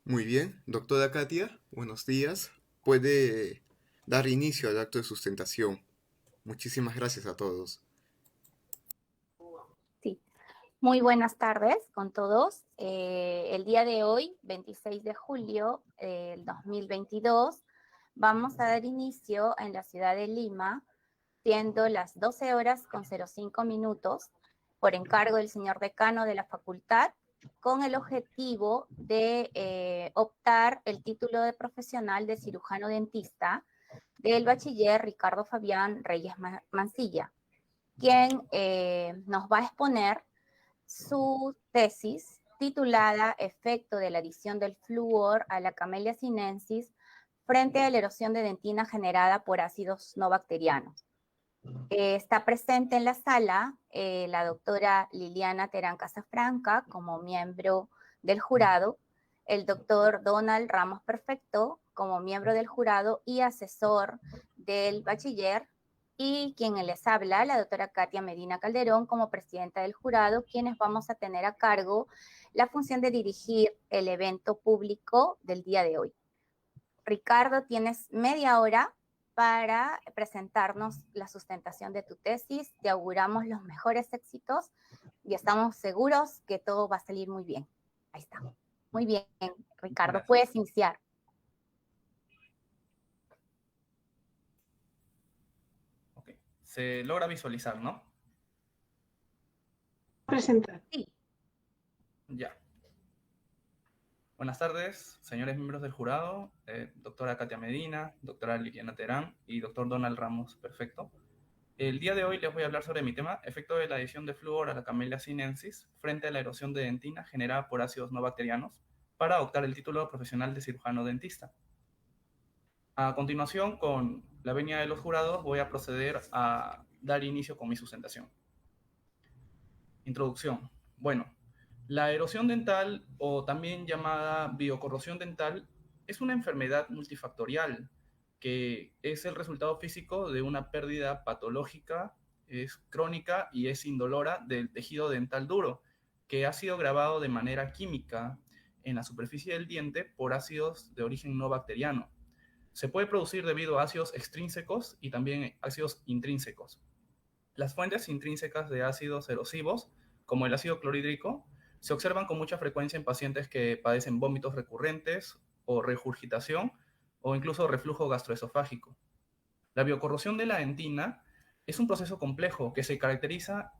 Muy bien, doctora Katia, buenos días. Puede dar inicio al acto de sustentación. Muchísimas gracias a todos. Sí, muy buenas tardes con todos. El día de hoy, 26 de julio del 2022, vamos a dar inicio en la ciudad de Lima, siendo las 12 horas con 05 minutos, por encargo del señor decano de la facultad, con el objetivo de optar el título de profesional de cirujano dentista del bachiller Ricardo Fabián Reyes Mancilla, quien nos va a exponer su tesis titulada Efecto de la adición del flúor a la Camellia sinensis frente a la erosión de dentina generada por ácidos no bacterianos. Está presente en la sala la doctora Liliana Terán Casafranca como miembro del jurado, el doctor Donald Ramos Perfecto como miembro del jurado y asesor del bachiller, y quien les habla, la doctora Katia Medina Calderón como presidenta del jurado, quienes vamos a tener a cargo la función de dirigir el evento público del día de hoy. Ricardo, tienes media hora para presentarnos la sustentación de tu tesis. Te auguramos los mejores éxitos y estamos seguros que todo va a salir muy bien. Ahí está. Muy bien, Ricardo, Gracias. puedes iniciar. Ok. Se logra visualizar, ¿no? Presentar. Sí. Ya. Buenas tardes, señores miembros del jurado, doctora Katia Medina, doctora Liliana Terán y doctor Donald Ramos Perfecto. El día de hoy les voy a hablar sobre mi tema, efecto de la adición de flúor a la Camellia sinensis frente a la erosión de dentina generada por ácidos no bacterianos para adoptar el título profesional de cirujano dentista. A continuación, con la venia de los jurados, voy a proceder a dar inicio con mi sustentación. Introducción. Bueno, la erosión dental, o también llamada biocorrosión dental, es una enfermedad multifactorial que es el resultado físico de una pérdida patológica, es crónica y es indolora del tejido dental duro, que ha sido grabado de manera química en la superficie del diente por ácidos de origen no bacteriano. Se puede producir debido a ácidos extrínsecos y también ácidos intrínsecos. Las fuentes intrínsecas de ácidos erosivos, como el ácido clorhídrico, se observan con mucha frecuencia en pacientes que padecen vómitos recurrentes o regurgitación o incluso reflujo gastroesofágico. La biocorrosión de la dentina es un proceso complejo que se caracteriza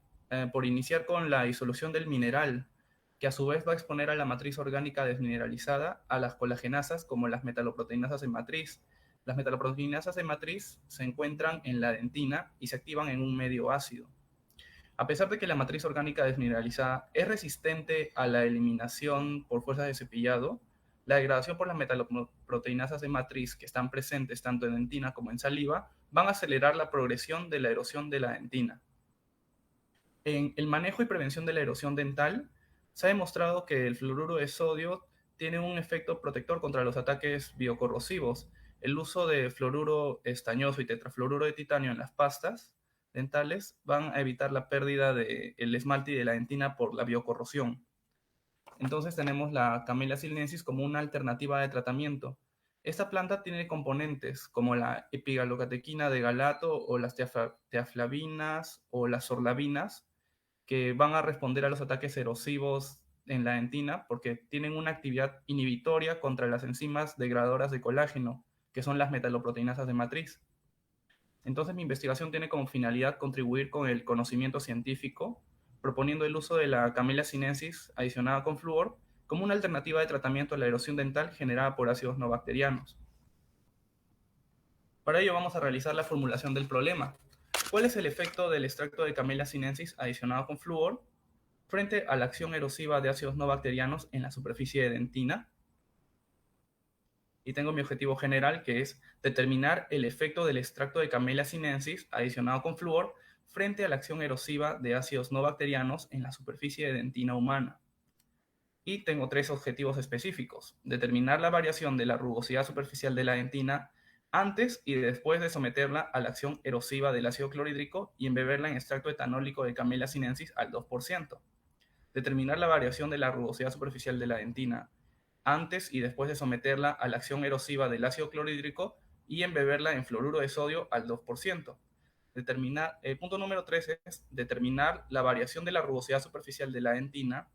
por iniciar con la disolución del mineral, que a su vez va a exponer a la matriz orgánica desmineralizada a las colagenasas como las metaloproteinasas en matriz. Las metaloproteinasas en matriz se encuentran en la dentina y se activan en un medio ácido. A pesar de que la matriz orgánica desmineralizada es resistente a la eliminación por fuerzas de cepillado, la degradación por las metaloproteinasas de matriz que están presentes tanto en dentina como en saliva van a acelerar la progresión de la erosión de la dentina. En el manejo y prevención de la erosión dental, se ha demostrado que el fluoruro de sodio tiene un efecto protector contra los ataques biocorrosivos. El uso de fluoruro estañoso y tetrafluoruro de titanio en las pastas dentales van a evitar la pérdida del esmalte y de la dentina por la biocorrosión. Entonces tenemos la Camellia sinensis como una alternativa de tratamiento. Esta planta tiene componentes como la epigalocatequina de galato o las teaflavinas o las sorlavinas, que van a responder a los ataques erosivos en la dentina porque tienen una actividad inhibitoria contra las enzimas degradadoras de colágeno, que son las metaloproteinasas de matriz. Entonces mi investigación tiene como finalidad contribuir con el conocimiento científico, proponiendo el uso de la Camellia sinensis adicionada con flúor como una alternativa de tratamiento a la erosión dental generada por ácidos no bacterianos. Para ello vamos a realizar la formulación del problema. ¿Cuál es el efecto del extracto de Camellia sinensis adicionado con flúor frente a la acción erosiva de ácidos no bacterianos en la superficie de dentina? Y tengo mi objetivo general, que es determinar el efecto del extracto de Camellia sinensis adicionado con flúor frente a la acción erosiva de ácidos no bacterianos en la superficie de dentina humana. Y tengo tres objetivos específicos: determinar la variación de la rugosidad superficial de la dentina antes y después de someterla a la acción erosiva del ácido clorhídrico y embeberla en extracto etanólico de Camellia sinensis al 2%. Determinar la variación de la rugosidad superficial de la dentina antes y después de someterla a la acción erosiva del ácido clorhídrico y embeberla en fluoruro de sodio al 2%. El punto número 3 es determinar la variación de la rugosidad superficial de la dentina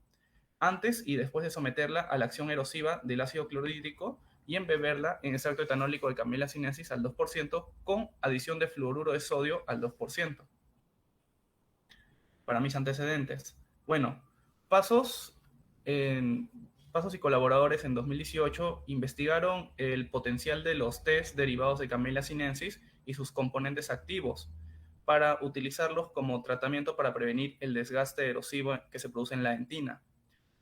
antes y después de someterla a la acción erosiva del ácido clorhídrico y embeberla en extracto etanólico de Camellia sinensis al 2% con adición de fluoruro de sodio al 2%. Para mis antecedentes. Bueno, Pasos, Pasos y colaboradores en 2018 investigaron el potencial de los test derivados de Camellia sinensis y sus componentes activos para utilizarlos como tratamiento para prevenir el desgaste erosivo que se produce en la dentina.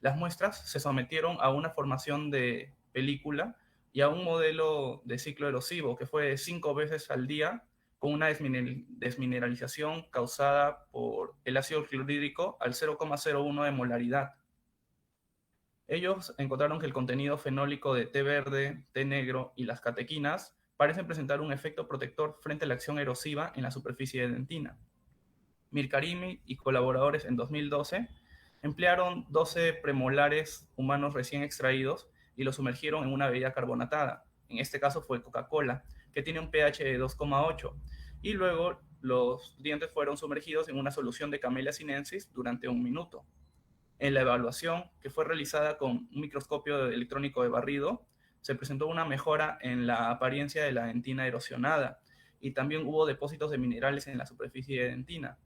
Las muestras se sometieron a una formación de película y a un modelo de ciclo erosivo que fue 5 veces al día con una desmineralización causada por el ácido clorhídrico al 0,01 de molaridad. Ellos encontraron que el contenido fenólico de té verde, té negro y las catequinas parecen presentar un efecto protector frente a la acción erosiva en la superficie de dentina. Mirkarimi y colaboradores en 2012 emplearon 12 premolares humanos recién extraídos y los sumergieron en una bebida carbonatada. En este caso fue Coca-Cola, que tiene un pH de 2,8. Y luego los dientes fueron sumergidos en una solución de Camellia sinensis durante 1 minuto. En la evaluación, que fue realizada con un microscopio electrónico de barrido, se presentó una mejora en la apariencia de la dentina erosionada y también hubo depósitos de minerales en la superficie de dentina.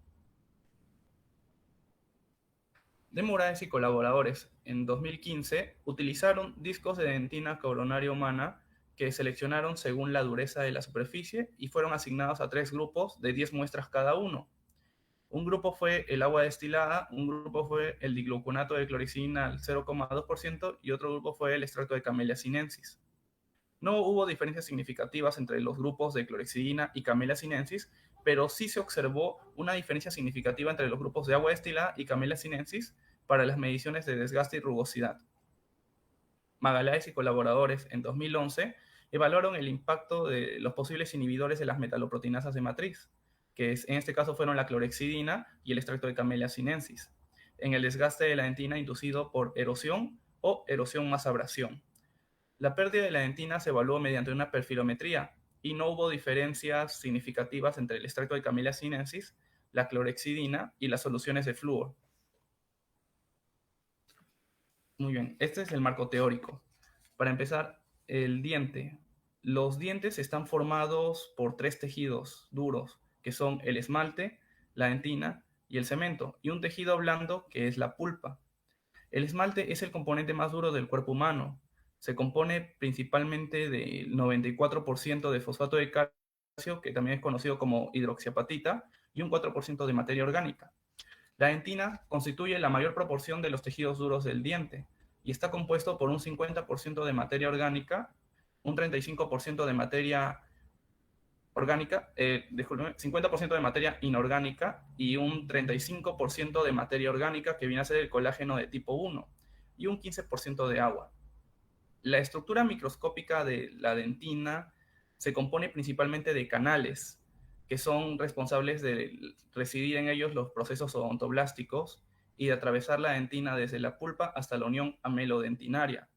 De Moraes y colaboradores en 2015 utilizaron discos de dentina coronaria humana que seleccionaron según la dureza de la superficie y fueron asignados a 3 grupos de 10 muestras cada uno. Un grupo fue el agua destilada, un grupo fue el digluconato de clorexidina al 0,2% y otro grupo fue el extracto de Camellia sinensis. No hubo diferencias significativas entre los grupos de clorexidina y Camellia sinensis, pero sí se observó una diferencia significativa entre los grupos de agua destilada y Camellia sinensis para las mediciones de desgaste y rugosidad. Magaláes y colaboradores en 2011 evaluaron el impacto de los posibles inhibidores de las metaloproteinasas de matriz, que en este caso fueron la clorexidina y el extracto de Camellia sinensis, en el desgaste de la dentina inducido por erosión o erosión más abrasión. La pérdida de la dentina se evaluó mediante una perfilometría y no hubo diferencias significativas entre el extracto de Camellia sinensis, la clorexidina y las soluciones de flúor. Muy bien, este es el marco teórico. Para empezar, el diente. Los dientes están formados por 3 tejidos duros, que son el esmalte, la dentina y el cemento, y un tejido blando que es la pulpa. El esmalte es el componente más duro del cuerpo humano. Se compone principalmente del 94% de fosfato de calcio, que también es conocido como hidroxiapatita, y un 4% de materia orgánica. La dentina constituye la mayor proporción de los tejidos duros del diente y está compuesto por un 50% de materia orgánica, un 35% de materia orgánica, 50% de materia inorgánica y un 35% de materia orgánica que viene a ser el colágeno de tipo 1 y un 15% de agua. La estructura microscópica de la dentina se compone principalmente de canales que son responsables de residir en ellos los procesos odontoblásticos y de atravesar la dentina desde la pulpa hasta la unión amelodentinaria.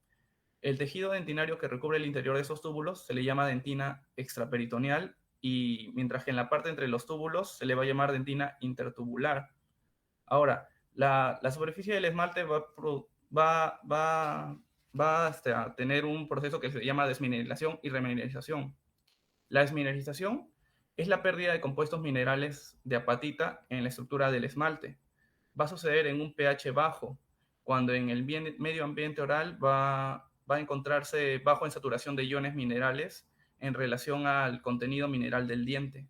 El tejido dentinario que recubre el interior de esos túbulos se le llama dentina extraperitoneal y mientras que en la parte entre los túbulos se le va a llamar dentina intertubular. Ahora, la superficie del esmalte va a tener un proceso que se llama desmineralización y remineralización. La desmineralización es la pérdida de compuestos minerales de apatita en la estructura del esmalte. Va a suceder en un pH bajo, cuando en el medio ambiente oral va a encontrarse bajo en saturación de iones minerales en relación al contenido mineral del diente.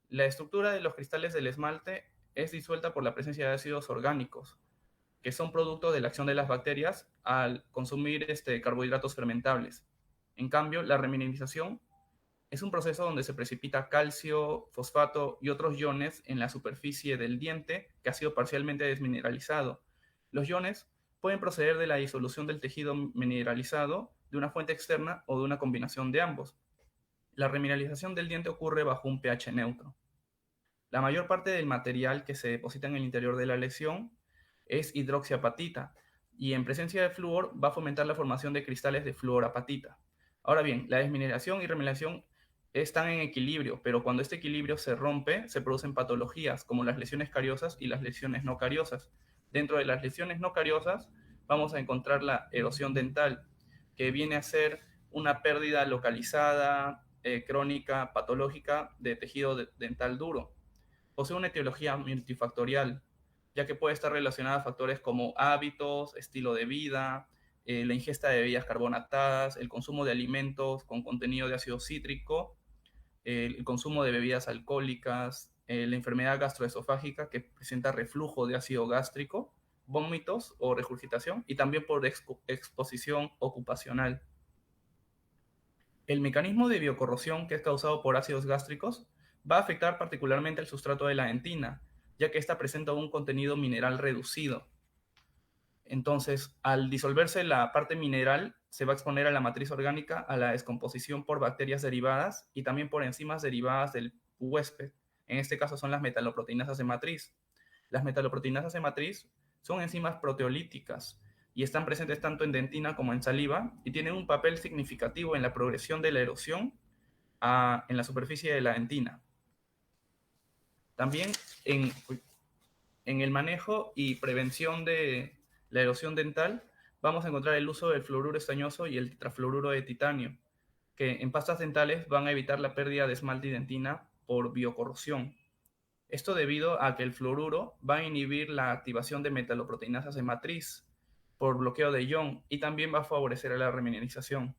La estructura de los cristales del esmalte es disuelta por la presencia de ácidos orgánicos, que son producto de la acción de las bacterias al consumir carbohidratos fermentables. En cambio, la remineralización es un proceso donde se precipita calcio, fosfato y otros iones en la superficie del diente que ha sido parcialmente desmineralizado. Los iones pueden proceder de la disolución del tejido mineralizado, de una fuente externa o de una combinación de ambos. La remineralización del diente ocurre bajo un pH neutro. La mayor parte del material que se deposita en el interior de la lesión es hidroxiapatita y en presencia de flúor va a fomentar la formación de cristales de fluorapatita. Ahora bien, la desmineración y remineración están en equilibrio, pero cuando este equilibrio se rompe, se producen patologías como las lesiones cariosas y las lesiones no cariosas. Dentro de las lesiones no cariosas vamos a encontrar la erosión dental, que viene a ser una pérdida localizada, crónica, patológica de tejido dental duro. Posee una etiología multifactorial, ya que puede estar relacionada a factores como hábitos, estilo de vida, la ingesta de bebidas carbonatadas, el consumo de alimentos con contenido de ácido cítrico, el consumo de bebidas alcohólicas, la enfermedad gastroesofágica que presenta reflujo de ácido gástrico, vómitos o regurgitación, y también por exposición ocupacional. El mecanismo de biocorrosión, que es causado por ácidos gástricos, va a afectar particularmente el sustrato de la dentina, ya que ésta presenta un contenido mineral reducido. Entonces, al disolverse la parte mineral, se va a exponer a la matriz orgánica a la descomposición por bacterias derivadas y también por enzimas derivadas del huésped. En este caso son las metaloproteinasas de matriz. Las metaloproteinasas de matriz son enzimas proteolíticas y están presentes tanto en dentina como en saliva y tienen un papel significativo en la progresión de la erosión en la superficie de la dentina. También en el manejo y prevención de la erosión dental vamos a encontrar el uso del fluoruro estañoso y el tetrafluoruro de titanio, que en pastas dentales van a evitar la pérdida de esmalte y dentina por biocorrosión. Esto debido a que el fluoruro va a inhibir la activación de metaloproteinasas de matriz por bloqueo de ion y también va a favorecer a la remineralización.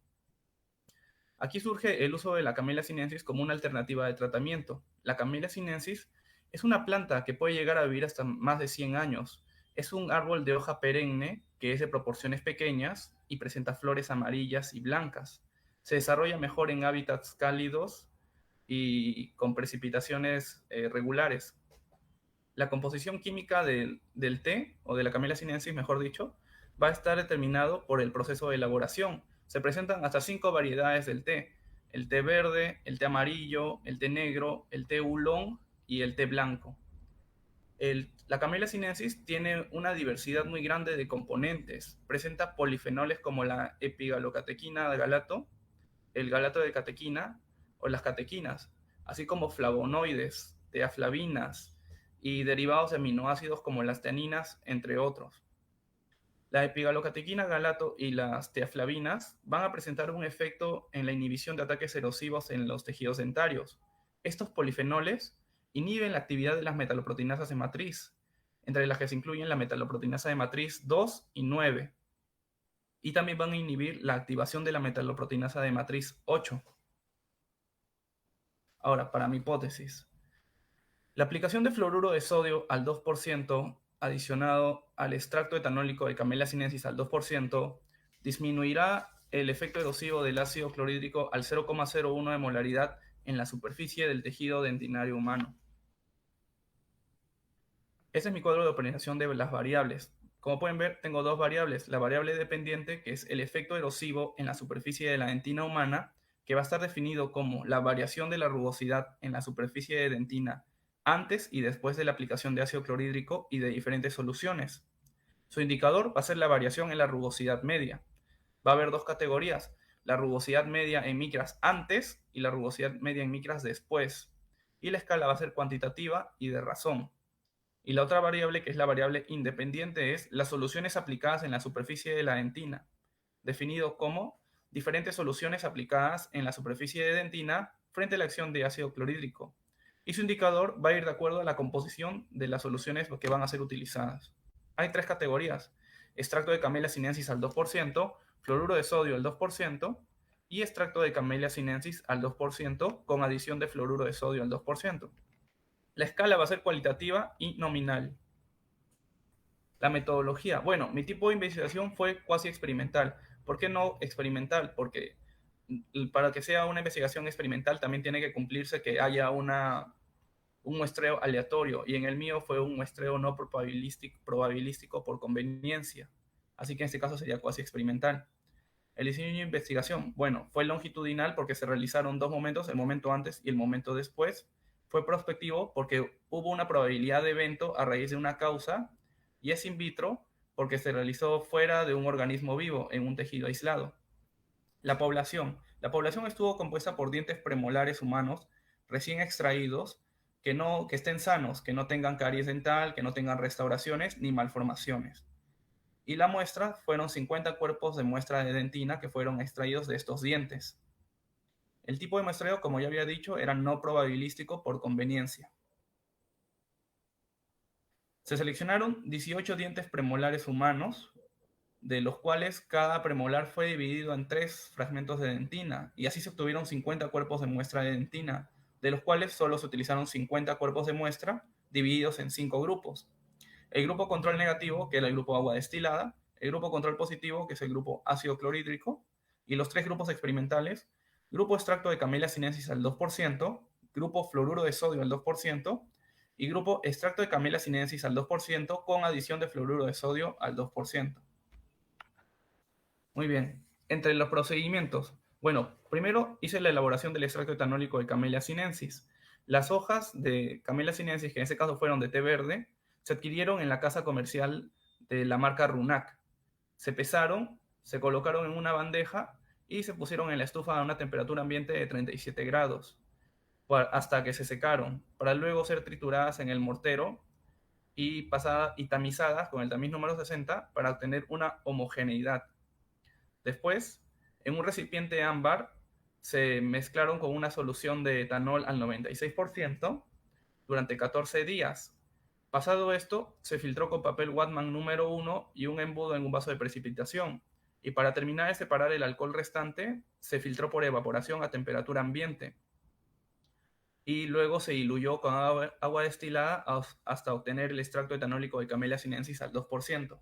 Aquí surge el uso de la Camellia sinensis como una alternativa de tratamiento. La Camellia sinensis es una planta que puede llegar a vivir hasta más de 100 años. Es un árbol de hoja perenne que es de proporciones pequeñas y presenta flores amarillas y blancas. Se desarrolla mejor en hábitats cálidos y con precipitaciones regulares. La composición química del té, o de la Camellia sinensis, mejor dicho, va a estar determinado por el proceso de elaboración. Se presentan hasta 5 variedades del té: el té verde, el té amarillo, el té negro, el té oolong y el té blanco. La Camellia sinensis tiene una diversidad muy grande de componentes. Presenta polifenoles como la epigalocatequina de galato, el galato de catequina o las catequinas, así como flavonoides, teaflavinas y derivados de aminoácidos como las teaninas, entre otros. La epigalocatequina galato y las teaflavinas van a presentar un efecto en la inhibición de ataques erosivos en los tejidos dentarios. Estos polifenoles inhiben la actividad de las metaloproteinasas de matriz, entre las que se incluyen la metaloproteinasa de matriz 2 y 9, y también van a inhibir la activación de la metaloproteinasa de matriz 8. Ahora, para mi hipótesis, la aplicación de fluoruro de sodio al 2% adicionado al extracto etanólico de Camellia sinensis al 2% disminuirá el efecto erosivo del ácido clorhídrico al 0,01 de molaridad en la superficie del tejido dentinario humano. Ese es mi cuadro de optimización de las variables. Como pueden ver, tengo dos variables. La variable dependiente, que es el efecto erosivo en la superficie de la dentina humana, que va a estar definido como la variación de la rugosidad en la superficie de dentina antes y después de la aplicación de ácido clorhídrico y de diferentes soluciones. Su indicador va a ser la variación en la rugosidad media. Va a haber dos categorías: la rugosidad media en micras antes y la rugosidad media en micras después. Y la escala va a ser cuantitativa y de razón. Y la otra variable, que es la variable independiente, es las soluciones aplicadas en la superficie de la dentina, definido como diferentes soluciones aplicadas en la superficie de dentina frente a la acción de ácido clorhídrico. Y su indicador va a ir de acuerdo a la composición de las soluciones que van a ser utilizadas. Hay tres categorías: extracto de Camellia sinensis al 2%, fluoruro de sodio al 2% y extracto de Camellia sinensis al 2% con adición de fluoruro de sodio al 2%. La escala va a ser cualitativa y nominal. La metodología. Bueno, mi tipo de investigación fue cuasi experimental. ¿Por qué no experimental? Porque para que sea una investigación experimental también tiene que cumplirse que haya un muestreo aleatorio, y en el mío fue un muestreo no probabilístico por conveniencia. Así que en este caso sería cuasi experimental. El diseño de investigación, bueno, fue longitudinal porque se realizaron dos momentos, el momento antes y el momento después. Fue prospectivo porque hubo una probabilidad de evento a raíz de una causa, y es in vitro porque se realizó fuera de un organismo vivo, en un tejido aislado. La población. La población estuvo compuesta por dientes premolares humanos recién extraídos que estén sanos, que no tengan caries dental, que no tengan restauraciones ni malformaciones. Y la muestra fueron 50 cuerpos de muestra de dentina que fueron extraídos de estos dientes. El tipo de muestreo, como ya había dicho, era no probabilístico por conveniencia. Se seleccionaron 18 dientes premolares humanos, de los cuales cada premolar fue dividido en 3 fragmentos de dentina, y así se obtuvieron 50 cuerpos de muestra de dentina, de los cuales solo se utilizaron 50 cuerpos de muestra divididos en 5 grupos. El grupo control negativo, que era el grupo agua destilada, el grupo control positivo, que es el grupo ácido clorhídrico, y los 3 grupos experimentales, grupo extracto de Camellia sinensis al 2%, grupo fluoruro de sodio al 2%, y grupo extracto de Camellia sinensis al 2% con adición de fluoruro de sodio al 2%. Muy bien. Entre los procedimientos. Bueno, primero hice la elaboración del extracto etanólico de Camellia sinensis. Las hojas de Camellia sinensis, que en este caso fueron de té verde, se adquirieron en la casa comercial de la marca Runac. Se pesaron, se colocaron en una bandeja y se pusieron en la estufa a una temperatura ambiente de 37 grados hasta que se secaron, para luego ser trituradas en el mortero y tamizadas con el tamiz número 60 para obtener una homogeneidad. Después, en un recipiente ámbar, se mezclaron con una solución de etanol al 96% durante 14 días. Pasado esto, se filtró con papel Whatman número 1 y un embudo en un vaso de precipitación. Y para terminar de separar el alcohol restante, se filtró por evaporación a temperatura ambiente. Y luego se diluyó con agua destilada hasta obtener el extracto etanólico de Camellia sinensis al 2%.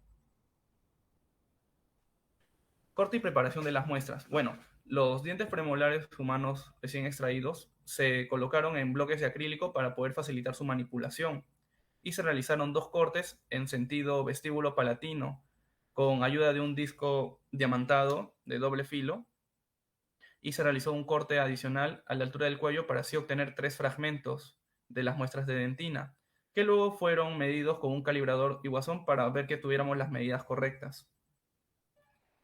Corte y preparación de las muestras. Bueno, los dientes premolares humanos recién extraídos se colocaron en bloques de acrílico para poder facilitar su manipulación y se realizaron 2 cortes en sentido vestíbulo palatino con ayuda de un disco diamantado de doble filo y se realizó un corte adicional a la altura del cuello para así obtener 3 fragmentos de las muestras de dentina que luego fueron medidos con un calibrador Iguazón para ver que tuviéramos las medidas correctas.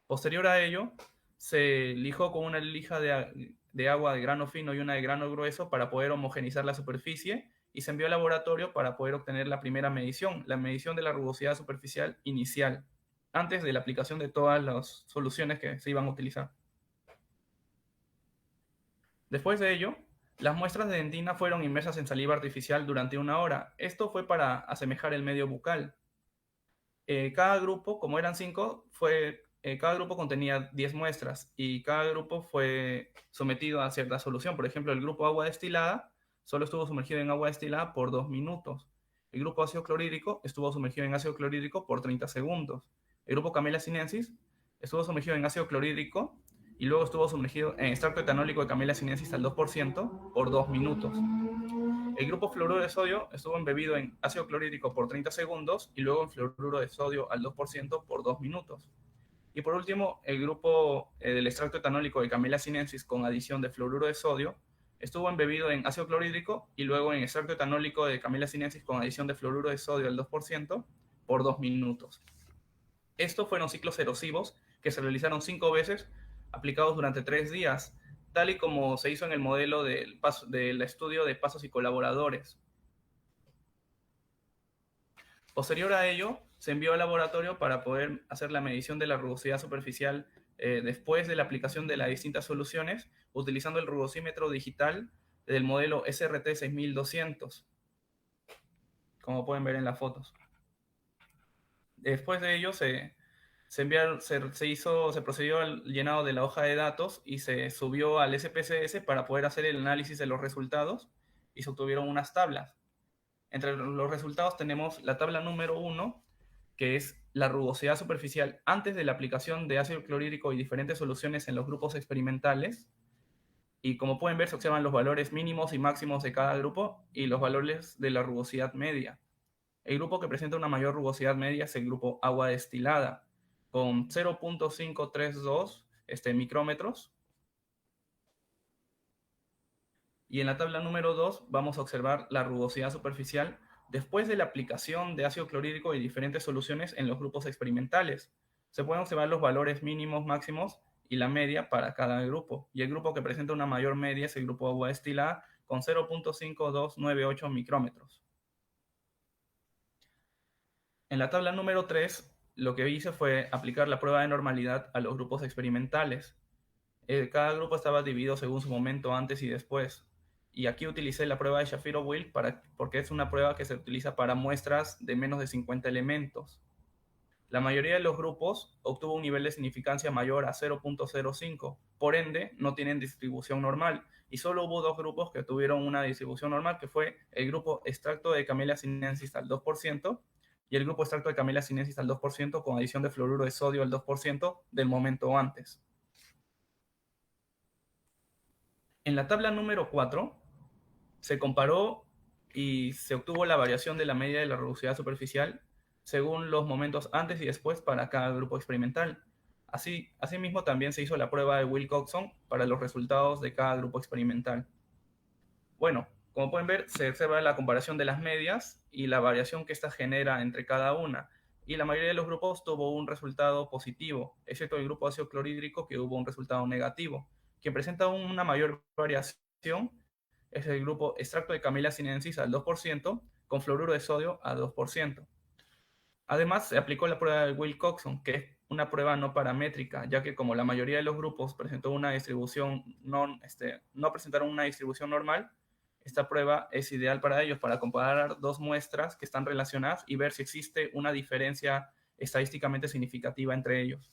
Posterior a ello, se lijó con una lija de agua de grano fino y una de grano grueso para poder homogenizar la superficie y se envió al laboratorio para poder obtener la primera medición, la medición de la rugosidad superficial inicial, antes de la aplicación de todas las soluciones que se iban a utilizar. Después de ello, las muestras de dentina fueron inmersas en saliva artificial durante 1 hora. Esto fue para asemejar el medio bucal. Cada grupo, como eran 5, cada grupo contenía 10 muestras y cada grupo fue sometido a cierta solución. Por ejemplo, el grupo agua destilada solo estuvo sumergido en agua destilada por 2 minutos. El grupo ácido clorhídrico estuvo sumergido en ácido clorhídrico por 30 segundos. El grupo Camellia sinensis estuvo sumergido en ácido clorhídrico y luego estuvo sumergido en extracto etanólico de Camellia sinensis al 2% por 2 minutos. El grupo fluoruro de sodio estuvo embebido en ácido clorhídrico por 30 segundos y luego en fluoruro de sodio al 2% por 2 minutos. Y por último, el grupo del extracto etanólico de Camellia sinensis con adición de fluoruro de sodio estuvo embebido en ácido clorhídrico y luego en extracto etanólico de Camellia sinensis con adición de fluoruro de sodio al 2% por 2 minutos. Estos fueron ciclos erosivos que se realizaron 5 veces, aplicados durante 3 días, tal y como se hizo en el modelo del estudio de pasos y colaboradores. Posterior a ello, se envió al laboratorio para poder hacer la medición de la rugosidad superficial después de la aplicación de las distintas soluciones, utilizando el rugosímetro digital del modelo SRT 6200, como pueden ver en las fotos. Después de ello, se procedió al llenado de la hoja de datos y se subió al SPSS para poder hacer el análisis de los resultados y se obtuvieron unas tablas. Entre los resultados tenemos la tabla número 1, que es la rugosidad superficial antes de la aplicación de ácido clorhídrico y diferentes soluciones en los grupos experimentales. Y como pueden ver, se observan los valores mínimos y máximos de cada grupo y los valores de la rugosidad media. El grupo que presenta una mayor rugosidad media es el grupo agua destilada, con 0.532 micrómetros. Y en la tabla número 2 vamos a observar la rugosidad superficial después de la aplicación de ácido clorhídrico y diferentes soluciones en los grupos experimentales. Se pueden observar los valores mínimos, máximos y la media para cada grupo. Y el grupo que presenta una mayor media es el grupo agua destilada con 0.5298 micrómetros. En la tabla número 3, lo que hice fue aplicar la prueba de normalidad a los grupos experimentales. Cada grupo estaba dividido según su momento antes y después. Y aquí utilicé la prueba de Shapiro-Wilk porque es una prueba que se utiliza para muestras de menos de 50 elementos. La mayoría de los grupos obtuvo un nivel de significancia mayor a 0.05, por ende no tienen distribución normal, y solo hubo 2 grupos que tuvieron una distribución normal, que fue el grupo extracto de Camellia sinensis al 2% y el grupo extracto de Camellia sinensis al 2% con adición de fluoruro de sodio al 2% del momento antes. En la tabla número 4 se comparó y se obtuvo la variación de la media de la rugosidad superficial según los momentos antes y después para cada grupo experimental. Asimismo, también se hizo la prueba de Wilcoxon para los resultados de cada grupo experimental. Bueno, como pueden ver, se observa la comparación de las medias y la variación que ésta genera entre cada una. Y la mayoría de los grupos tuvo un resultado positivo, excepto el grupo ácido clorhídrico que hubo un resultado negativo. Quien presenta una mayor variación es el grupo extracto de Camellia sinensis al 2% con fluoruro de sodio al 2%. Además, se aplicó la prueba de Wilcoxon, que es una prueba no paramétrica, ya que como la mayoría de los grupos presentó una distribución no presentaron una distribución normal, esta prueba es ideal para ellos, para comparar 2 muestras que están relacionadas y ver si existe una diferencia estadísticamente significativa entre ellos.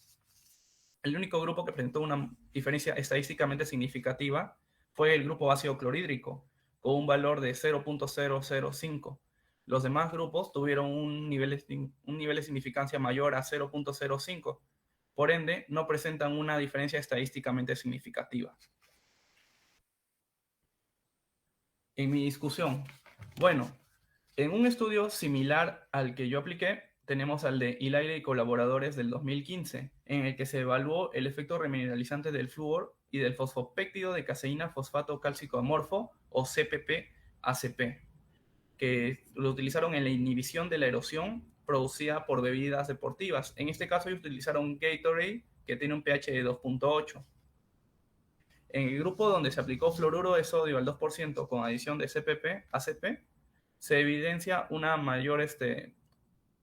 El único grupo que presentó una diferencia estadísticamente significativa fue el grupo ácido clorhídrico, con un valor de 0.005. Los demás grupos tuvieron un nivel de significancia mayor a 0.05. Por ende, no presentan una diferencia estadísticamente significativa. En mi discusión, bueno, en un estudio similar al que yo apliqué, tenemos al de Hilaire y colaboradores del 2015, en el que se evaluó el efecto remineralizante del flúor y del fosfopéptido de caseína fosfato cálcico amorfo, o CPP-ACP, que lo utilizaron en la inhibición de la erosión producida por bebidas deportivas. En este caso, ellos utilizaron Gatorade, que tiene un pH de 2.8. En el grupo donde se aplicó fluoruro de sodio al 2% con adición de CPP-ACP, se evidencia una mayor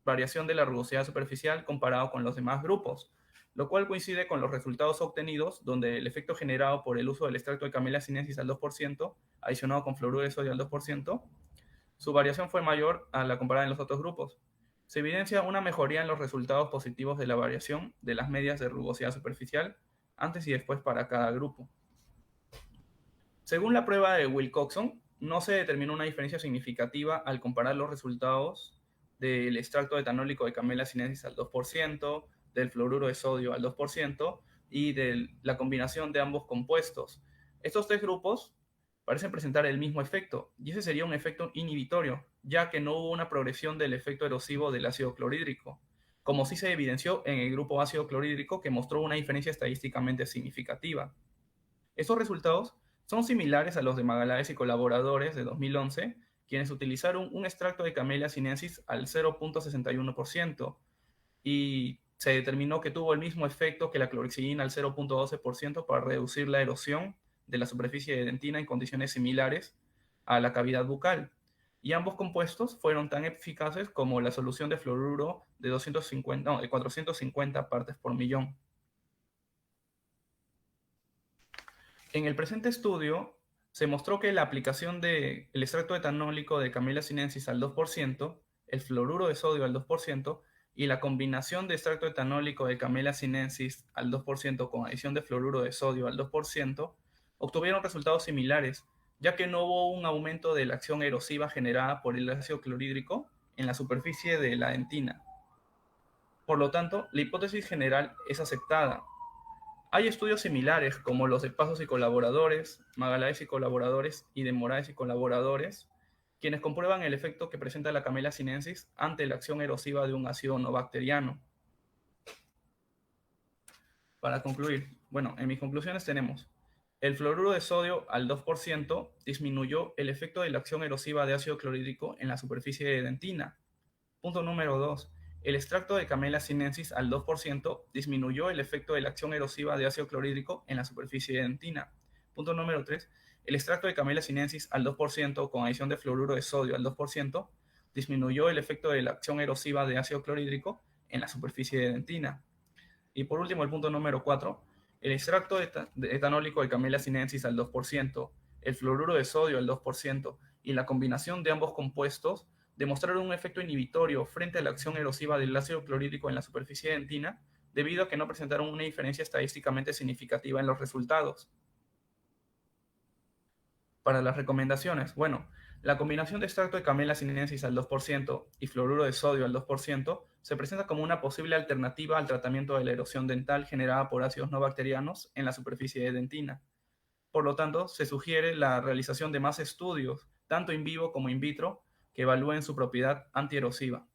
variación de la rugosidad superficial comparado con los demás grupos, lo cual coincide con los resultados obtenidos, donde el efecto generado por el uso del extracto de Camellia sinensis al 2%, adicionado con fluoruro de sodio al 2%, su variación fue mayor a la comparada en los otros grupos. Se evidencia una mejoría en los resultados positivos de la variación de las medias de rugosidad superficial antes y después para cada grupo. Según la prueba de Wilcoxon, no se determinó una diferencia significativa al comparar los resultados del extracto etanólico de Camellia sinensis al 2%, del fluoruro de sodio al 2% y de la combinación de ambos compuestos. Estos 3 grupos parecen presentar el mismo efecto, y ese sería un efecto inhibitorio, ya que no hubo una progresión del efecto erosivo del ácido clorhídrico, como sí se evidenció en el grupo ácido clorhídrico, que mostró una diferencia estadísticamente significativa. Estos resultados son similares a los de Magaláes y colaboradores de 2011, quienes utilizaron un extracto de Camellia sinensis al 0.61%, y se determinó que tuvo el mismo efecto que la clorhexidina al 0.12% para reducir la erosión de la superficie de dentina en condiciones similares a la cavidad bucal. Y ambos compuestos fueron tan eficaces como la solución de fluoruro de 450 partes por millón. En el presente estudio, se mostró que la aplicación del extracto etanólico de Camellia sinensis al 2%, el fluoruro de sodio al 2%, y la combinación de extracto etanólico de Camellia sinensis al 2% con adición de fluoruro de sodio al 2%, obtuvieron resultados similares, ya que no hubo un aumento de la acción erosiva generada por el ácido clorhídrico en la superficie de la dentina. Por lo tanto, la hipótesis general es aceptada. Hay estudios similares, como los de Pasos y colaboradores, Magaláes y colaboradores y de Moraes y colaboradores, quienes comprueban el efecto que presenta la Camellia sinensis ante la acción erosiva de un ácido no bacteriano. Para concluir, bueno, en mis conclusiones tenemos El fluoruro de sodio al 2% disminuyó el efecto de la acción erosiva de ácido clorhídrico en la superficie de dentina. Punto número 2. El extracto de Camellia sinensis al 2% disminuyó el efecto de la acción erosiva de ácido clorhídrico en la superficie de dentina. Punto número 3. El extracto de Camellia sinensis al 2% con adición de fluoruro de sodio al 2% disminuyó el efecto de la acción erosiva de ácido clorhídrico en la superficie de dentina. Y por último, el punto número 4. El extracto etanólico de Camellia sinensis al 2%, el fluoruro de sodio al 2% y la combinación de ambos compuestos demostraron un efecto inhibitorio frente a la acción erosiva del ácido clorhídrico en la superficie dentina, debido a que no presentaron una diferencia estadísticamente significativa en los resultados. Para las recomendaciones, bueno, la combinación de extracto de Camellia sinensis al 2% y fluoruro de sodio al 2% se presenta como una posible alternativa al tratamiento de la erosión dental generada por ácidos no bacterianos en la superficie de dentina. Por lo tanto, se sugiere la realización de más estudios, tanto in vivo como in vitro, que evalúen su propiedad antierosiva.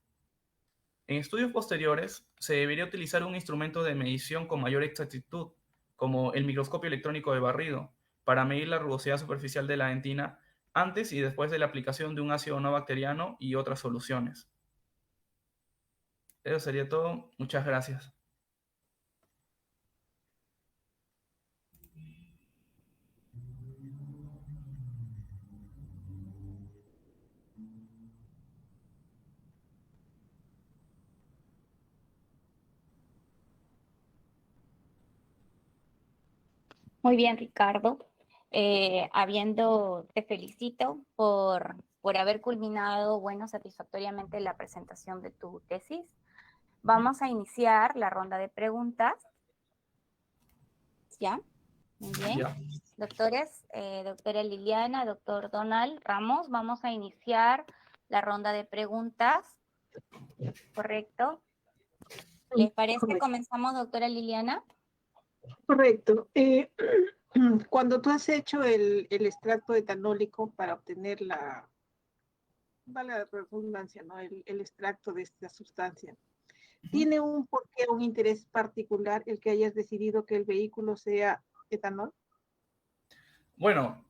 En estudios posteriores, se debería utilizar un instrumento de medición con mayor exactitud, como el microscopio electrónico de barrido, para medir la rugosidad superficial de la dentina antes y después de la aplicación de un ácido no bacteriano y otras soluciones. Eso sería todo. Muchas gracias. Muy bien, Ricardo. Te felicito por haber culminado, bueno, satisfactoriamente la presentación de tu tesis. Vamos a iniciar la ronda de preguntas. ¿Ya? Muy bien. Ya. Doctores, doctora Liliana, doctor Donald Ramos, vamos a iniciar la ronda de preguntas. ¿Correcto? ¿Les parece? Correcto. Comenzamos, doctora Liliana. Correcto. Cuando tú has hecho el extracto etanólico para obtener vale la redundancia, ¿no? El extracto de esta sustancia, ¿tiene un porqué, un interés particular el que hayas decidido que el vehículo sea etanol? Bueno,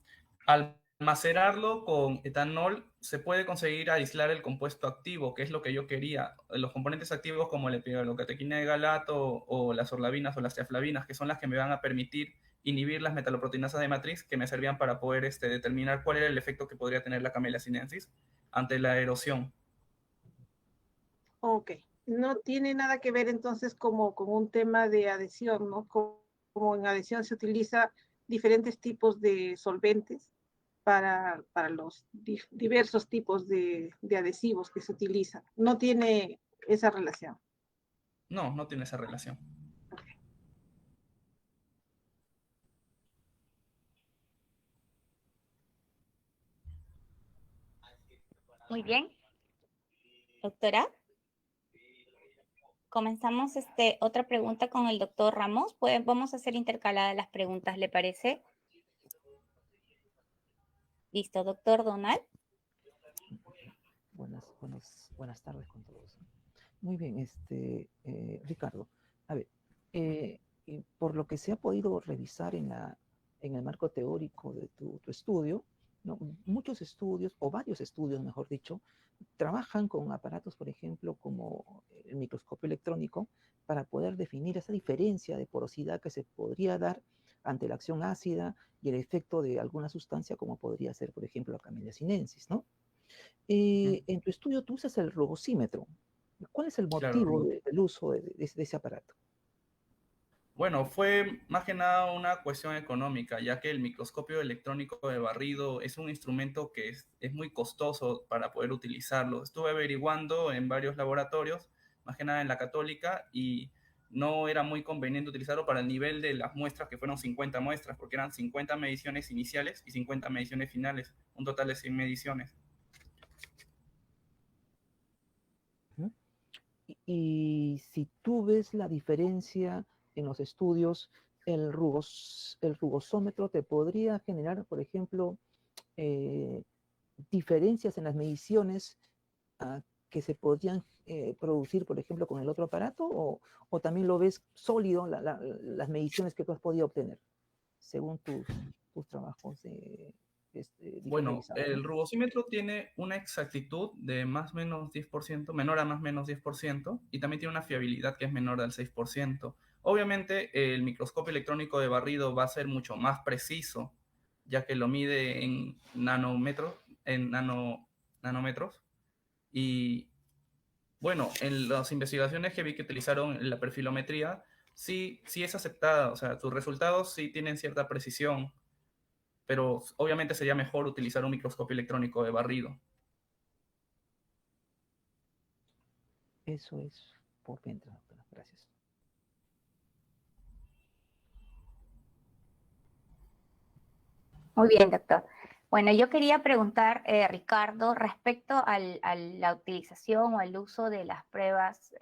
al macerarlo con etanol se puede conseguir aislar el compuesto activo, que es lo que yo quería. Los componentes activos como la epigalocatequina de galato o las orlabinas o las teaflavinas, que son las que me van a permitir inhibir las metaloproteinasas de matriz que me servían para poder determinar cuál era el efecto que podría tener la Camellia sinensis ante la erosión. Ok. No tiene nada que ver entonces como con un tema de adhesión, ¿no? Como en adhesión se utiliza diferentes tipos de solventes para los diversos tipos de adhesivos que se utilizan. No tiene esa relación. No, no tiene esa relación. Muy bien. Doctora. Comenzamos otra pregunta con el doctor Ramos. Pues vamos a hacer intercaladas las preguntas, ¿le parece? Listo, doctor Donald. Buenas tardes con todos. Muy bien, Ricardo, a ver, y por lo que se ha podido revisar en el marco teórico de tu estudio, ¿no? Muchos estudios, o varios estudios, mejor dicho, trabajan con aparatos, por ejemplo, como el microscopio electrónico, para poder definir esa diferencia de porosidad que se podría dar ante la acción ácida y el efecto de alguna sustancia, como podría ser, por ejemplo, la Camellia sinensis, ¿no? En tu estudio tú usas el rugosímetro. ¿Cuál es el motivo Claro. del uso de ese aparato? Bueno, fue más que nada una cuestión económica, ya que el microscopio electrónico de barrido es un instrumento que es muy costoso para poder utilizarlo. Estuve averiguando en varios laboratorios, más que nada en la Católica, y no era muy conveniente utilizarlo para el nivel de las muestras, que fueron 50 muestras, porque eran 50 mediciones iniciales y 50 mediciones finales, un total de 100 mediciones. Y si tú ves la diferencia en los estudios, el rugosómetro te podría generar, por ejemplo, diferencias en las mediciones que se podrían producir, por ejemplo, con el otro aparato, o también lo ves sólido las mediciones que tú has podido obtener. según tus trabajos Bueno, realizados, el ¿no? rugosímetro tiene una exactitud de más o menos 10%, menor a más o menos 10%, y también tiene una fiabilidad que es menor al 6%. Obviamente, el microscopio electrónico de barrido va a ser mucho más preciso, ya que lo mide en nanómetros, nanómetros. Y bueno, en las investigaciones que vi que utilizaron la perfilometría, sí es aceptada, o sea, sus resultados sí tienen cierta precisión, pero obviamente sería mejor utilizar un microscopio electrónico de barrido. Eso es por mientras, doctora. Gracias. Muy bien, doctor. Bueno, yo quería preguntar, Ricardo, respecto a la utilización o al uso de las pruebas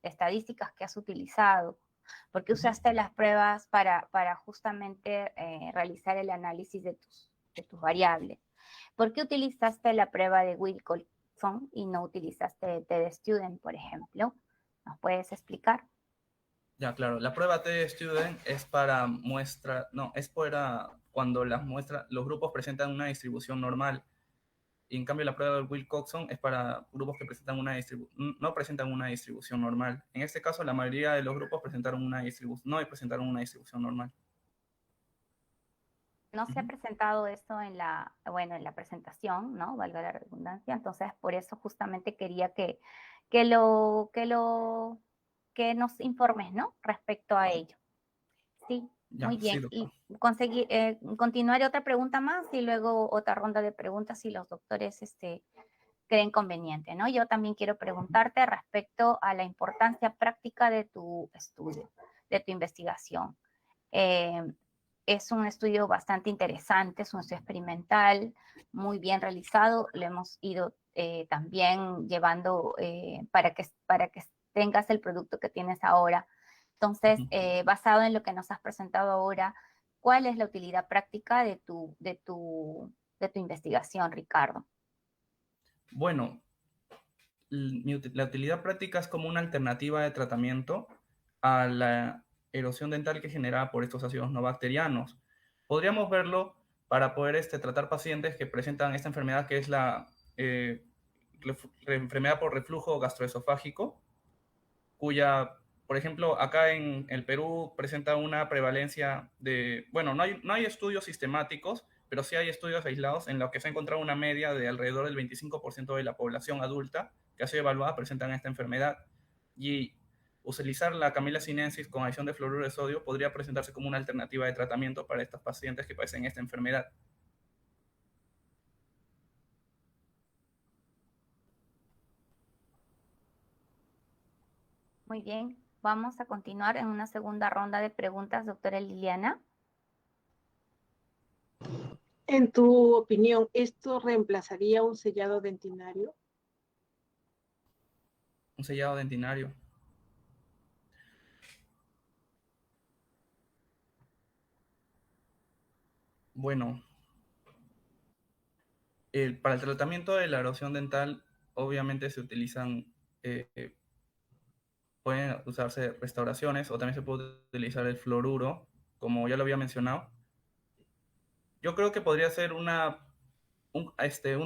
estadísticas que has utilizado. ¿Por qué usaste las pruebas para justamente realizar el análisis de tus variables? ¿Por qué utilizaste la prueba de Wilcoxon y no utilizaste TD-Student, por ejemplo? ¿Nos puedes explicar? Ya, claro, la prueba T-Student es para muestra, no, es para cuando las muestras, los grupos presentan una distribución normal. Y en cambio la prueba de Wilcoxon es para grupos que presentan no presentan una distribución normal. En este caso, la mayoría de los grupos presentaron no presentaron una distribución normal. No se ha presentado esto en en la presentación, ¿no? Valga la redundancia. Entonces, por eso justamente quería que nos informes, ¿no? Respecto a ello. Sí, Ya, muy sí, bien. doctor. Y continuaré otra pregunta más y luego otra ronda de preguntas si los doctores creen conveniente, ¿no? Yo también quiero preguntarte respecto a la importancia práctica de tu estudio, de tu investigación. Eh, es un estudio bastante interesante, es un estudio experimental, muy bien realizado. Lo hemos ido también llevando para que tengas el producto que tienes ahora. Entonces, basado en lo que nos has presentado ahora, ¿cuál es la utilidad práctica de tu investigación, Ricardo? Bueno, la utilidad práctica es como una alternativa de tratamiento a la erosión dental que generada por estos ácidos no bacterianos. Podríamos verlo para poder tratar pacientes que presentan esta enfermedad que es la enfermedad por reflujo gastroesofágico, cuya, por ejemplo, acá en el Perú presenta una prevalencia de, bueno, no hay estudios sistemáticos, pero sí hay estudios aislados en los que se ha encontrado una media de alrededor del 25% de la población adulta que ha sido evaluada presentan esta enfermedad. Y utilizar la Camellia sinensis con adición de fluoruro de sodio podría presentarse como una alternativa de tratamiento para estos pacientes que padecen esta enfermedad. Muy bien, vamos a continuar en una segunda ronda de preguntas, doctora Liliana. En tu opinión, ¿esto reemplazaría un sellado dentinario? Un sellado dentinario. Bueno, para el tratamiento de la erosión dental, obviamente se utilizan, pueden usarse restauraciones o también se puede utilizar el fluoruro, como ya lo había mencionado. Yo creo que podría ser un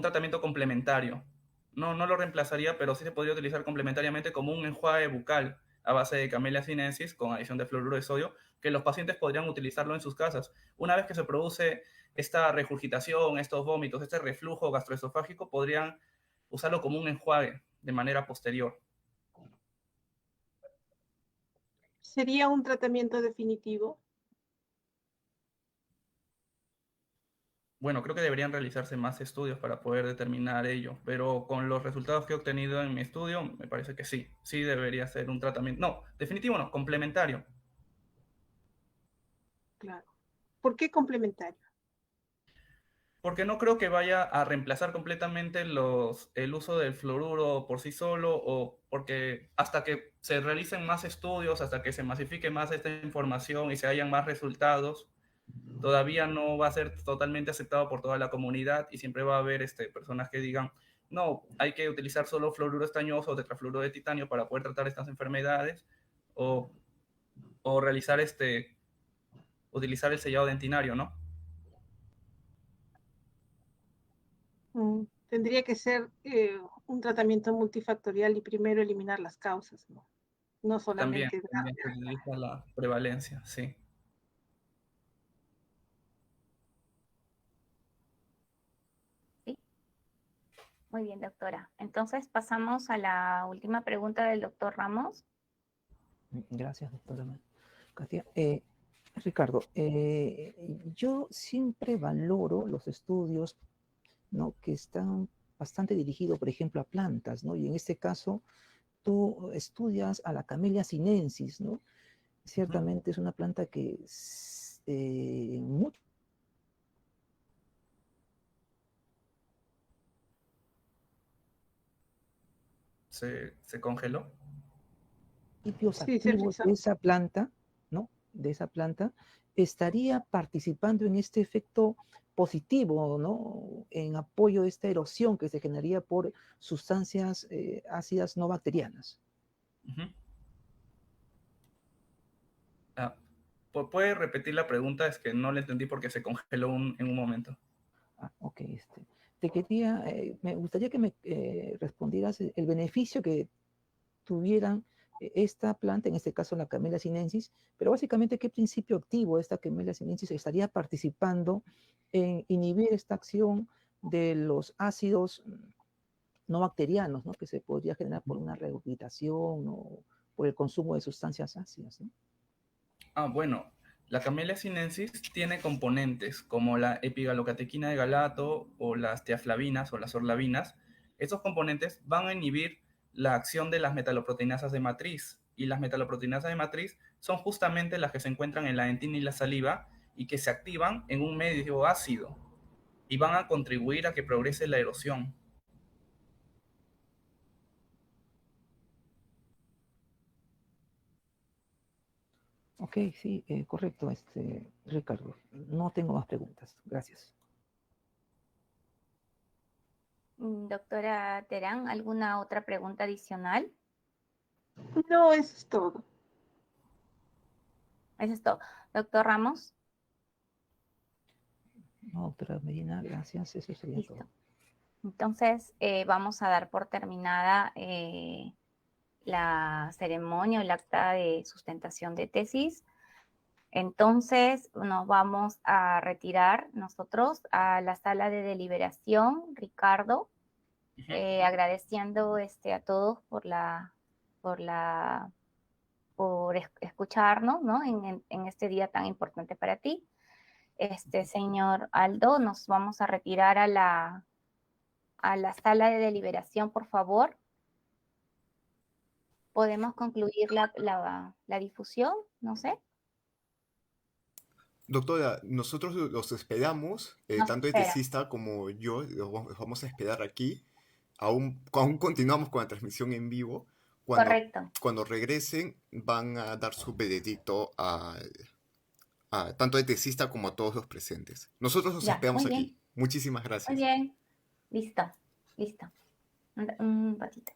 tratamiento complementario. No lo reemplazaría, pero sí se podría utilizar complementariamente como un enjuague bucal a base de Camellia sinensis con adición de fluoruro de sodio, que los pacientes podrían utilizarlo en sus casas. Una vez que se produce esta regurgitación, estos vómitos, este reflujo gastroesofágico, podrían usarlo como un enjuague de manera posterior. ¿Sería un tratamiento definitivo? Bueno, creo que deberían realizarse más estudios para poder determinar ello, pero con los resultados que he obtenido en mi estudio, me parece que sí debería ser un tratamiento, no, definitivo no, complementario. Claro. ¿Por qué complementario? Porque no creo que vaya a reemplazar completamente el uso del fluoruro por sí solo, o porque hasta que se realicen más estudios, hasta que se masifique más esta información y se hayan más resultados, todavía no va a ser totalmente aceptado por toda la comunidad y siempre va a haber personas que digan, no, hay que utilizar solo fluoruro estañoso o tetrafluoruro de titanio para poder tratar estas enfermedades, o realizar utilizar el sellado dentinario, ¿no? Tendría que ser un tratamiento multifactorial y primero eliminar las causas, ¿no? No También, solamente también se utiliza la prevalencia, sí. ¿Sí? Muy bien, doctora. Entonces pasamos a la última pregunta del doctor Ramos. Gracias, doctora Katia. Ricardo, yo siempre valoro los estudios, ¿no?, que están bastante dirigidos, por ejemplo, a plantas, ¿no? Y en este caso, tú estudias a la Camellia sinensis, ¿no? Ciertamente es una planta que muchos Se congeló. principios sí, se activos frizó. de esa planta, ¿no? De esa planta, estaría participando en este efecto positivo, ¿no? En apoyo de esta erosión que se generaría por sustancias ácidas no bacterianas. Ujú. Ah, ¿puede repetir la pregunta? Es que no le entendí porque se congeló en un momento. Ah, ok, te quería, me gustaría que me respondieras el beneficio que tuvieran esta planta, en este caso la Camellia sinensis, pero básicamente qué principio activo esta Camellia sinensis estaría participando en inhibir esta acción de los ácidos no bacterianos, ¿no?, que se podría generar por una reubicación o por el consumo de sustancias ácidas, ¿no? Ah, bueno, la Camellia sinensis tiene componentes como la epigalocatequina de galato o las tiaflavinas o las orlavinas. Estos componentes van a inhibir la acción de las metaloproteinasas de matriz, y las metaloproteinasas de matriz son justamente las que se encuentran en la dentina y la saliva y que se activan en un medio ácido y van a contribuir a que progrese la erosión. Ok, sí, correcto, Ricardo. No tengo más preguntas. Gracias. Doctora Terán, ¿alguna otra pregunta adicional? No, eso es todo. Eso es todo. Doctor Ramos, No, doctora Medina, gracias. Eso sería listo. todo. Entonces, vamos a dar por terminada la ceremonia o el acta de sustentación de tesis. Entonces, nos vamos a retirar nosotros a la sala de deliberación, Ricardo, agradeciendo a todos por escucharnos, ¿no? En este día tan importante para ti. Señor Aldo, nos vamos a retirar a la sala de deliberación, por favor. ¿Podemos concluir la difusión? No sé. Doctora, nosotros los esperamos, Nos tanto el espera. tesista como yo, los vamos a esperar aquí. Aún continuamos con la transmisión en vivo. Correcto. Cuando regresen, van a dar su veredicto a tanto el tesista como a todos los presentes. Nosotros los Ya, esperamos muy aquí. bien. Muchísimas Muy gracias. bien. Listo. Listo. Un ratito.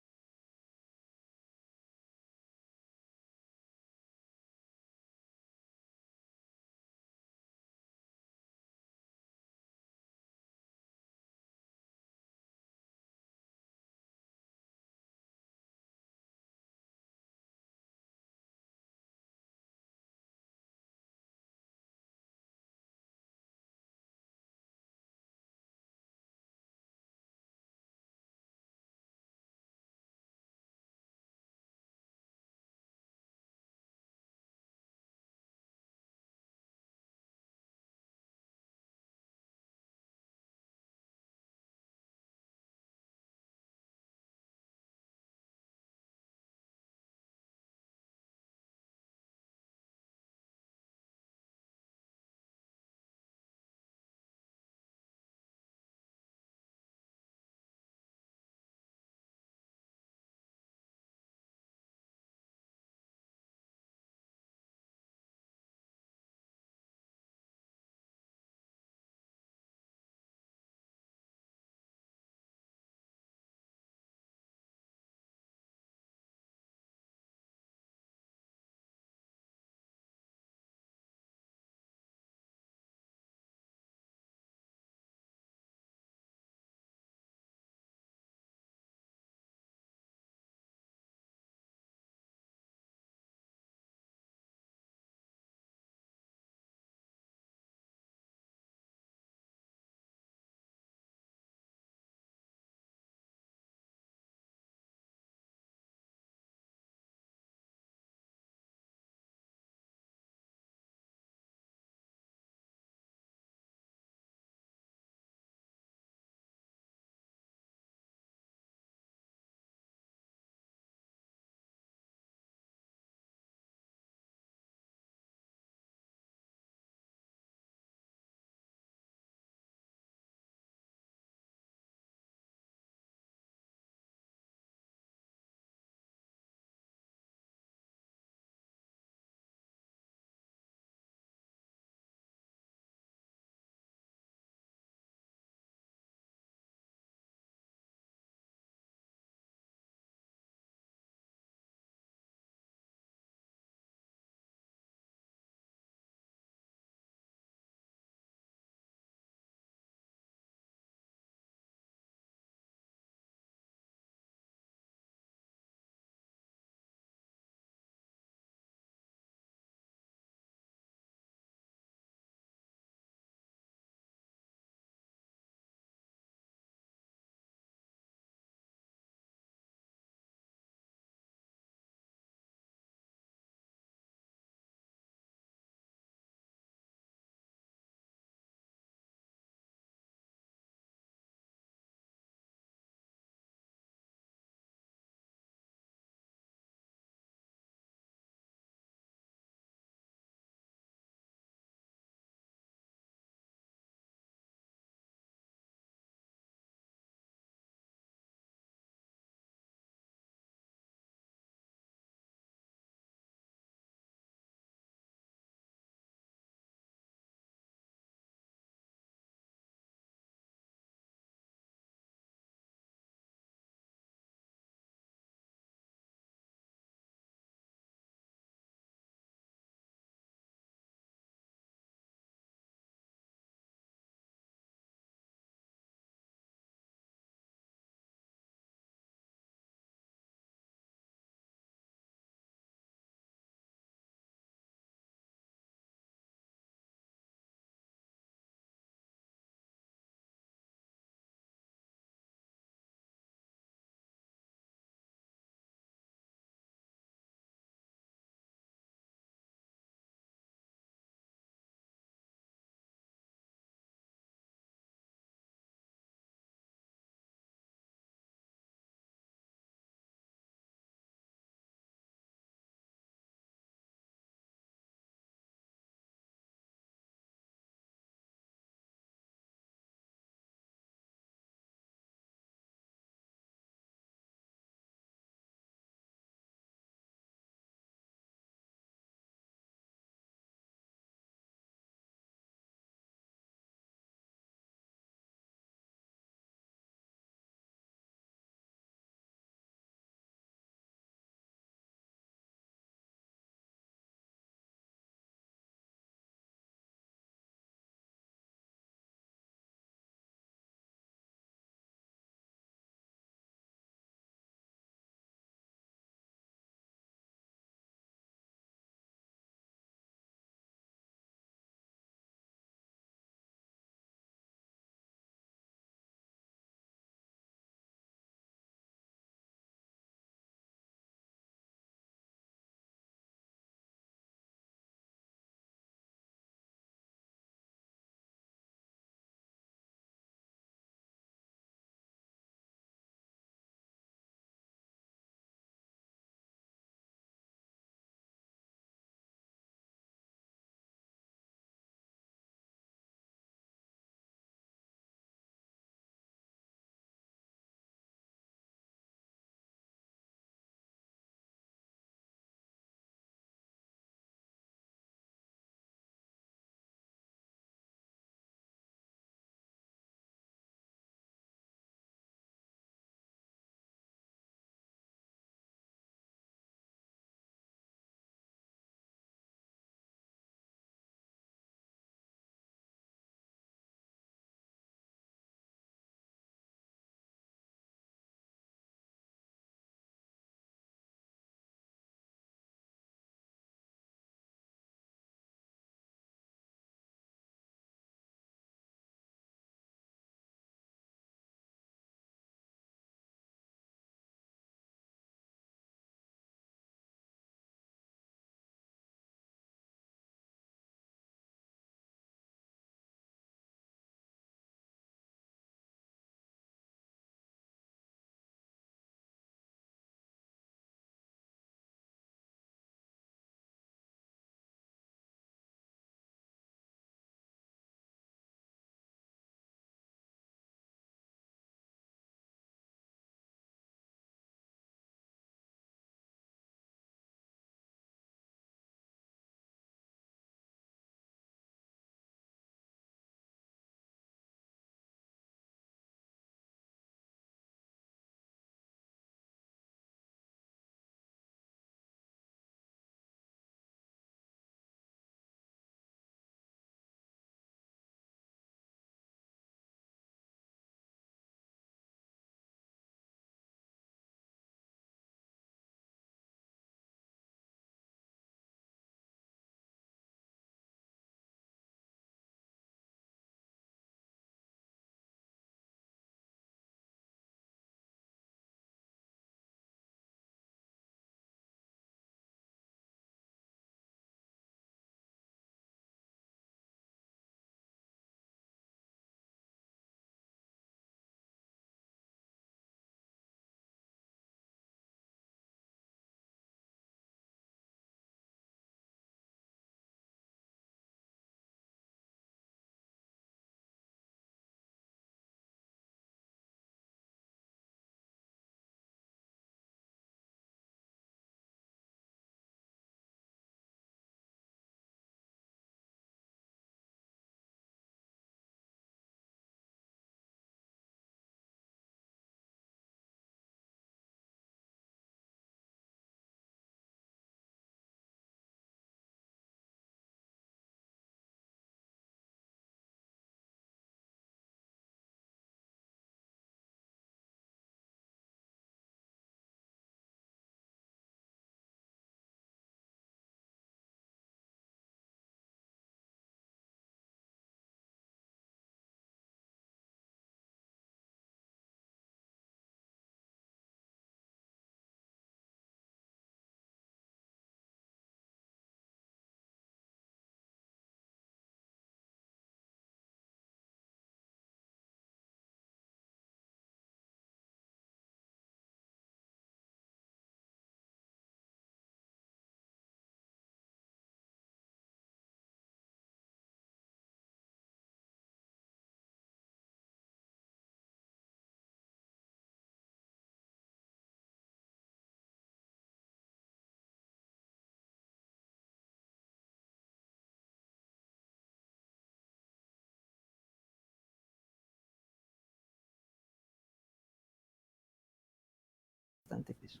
bastante peso.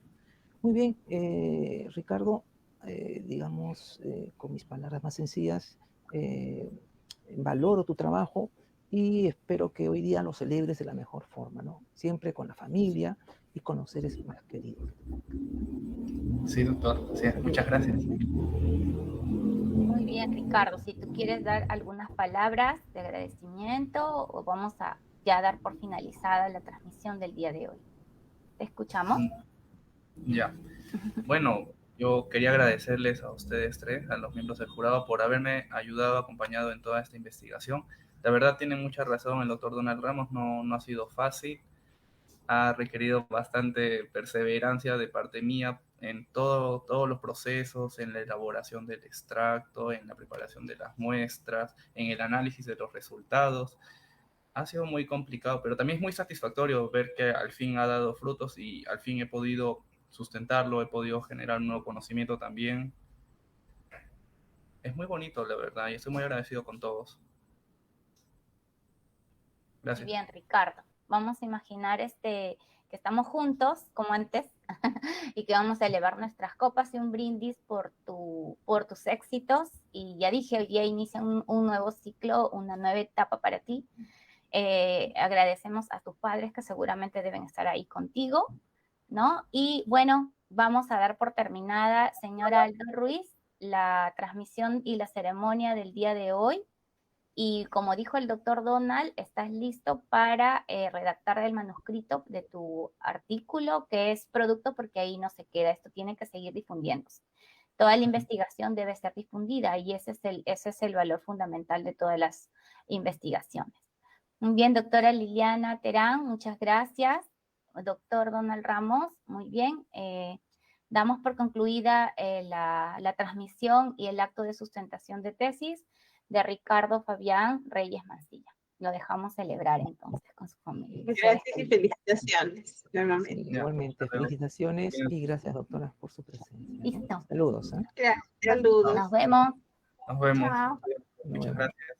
Muy bien, Ricardo, digamos, con mis palabras más sencillas, valoro tu trabajo y espero que hoy día lo celebres de la mejor forma, ¿no? Siempre con la familia y con los seres más queridos. Sí, doctor. Sí, muchas gracias. Muy bien, Ricardo. Si tú quieres dar algunas palabras de agradecimiento o vamos a ya dar por finalizada la transmisión del día de hoy. ¿Te escuchamos? Ya. Bueno, yo quería agradecerles a ustedes tres, a los miembros del jurado, por haberme ayudado, acompañado en toda esta investigación. La verdad tiene mucha razón el doctor Donald Ramos, no ha sido fácil, ha requerido bastante perseverancia de parte mía en todos los procesos, en la elaboración del extracto, en la preparación de las muestras, en el análisis de los resultados. Ha sido muy complicado, pero también es muy satisfactorio ver que al fin ha dado frutos y al fin he podido sustentarlo, he podido generar un nuevo conocimiento también. Es muy bonito, la verdad, y estoy muy agradecido con todos. Gracias. Muy bien, Ricardo. Vamos a imaginar que estamos juntos, como antes, y que vamos a elevar nuestras copas y un brindis por tus éxitos. Y ya dije, hoy día inicia un nuevo ciclo, una nueva etapa para ti. Agradecemos a tus padres que seguramente deben estar ahí contigo, ¿no? Y bueno, vamos a dar por terminada, señora Aldo Ruiz, la transmisión y la ceremonia del día de hoy. Y como dijo el doctor Donald, estás listo para redactar el manuscrito de tu artículo, que es producto porque ahí no se queda, esto tiene que seguir difundiéndose. Toda la investigación debe ser difundida y ese es el valor fundamental de todas las investigaciones. Muy bien, doctora Liliana Terán, muchas gracias. Doctor Donald Ramos, muy bien. Damos por concluida la transmisión y el acto de sustentación de tesis de Ricardo Fabián Reyes Mancilla. Lo dejamos celebrar entonces con su familia. Gracias y felicitaciones. Sí, igualmente, felicitaciones y gracias, doctora, por su presencia. Listo. Saludos. Gracias. Saludos. Nos vemos. Nos vemos. Chao. Muchas gracias.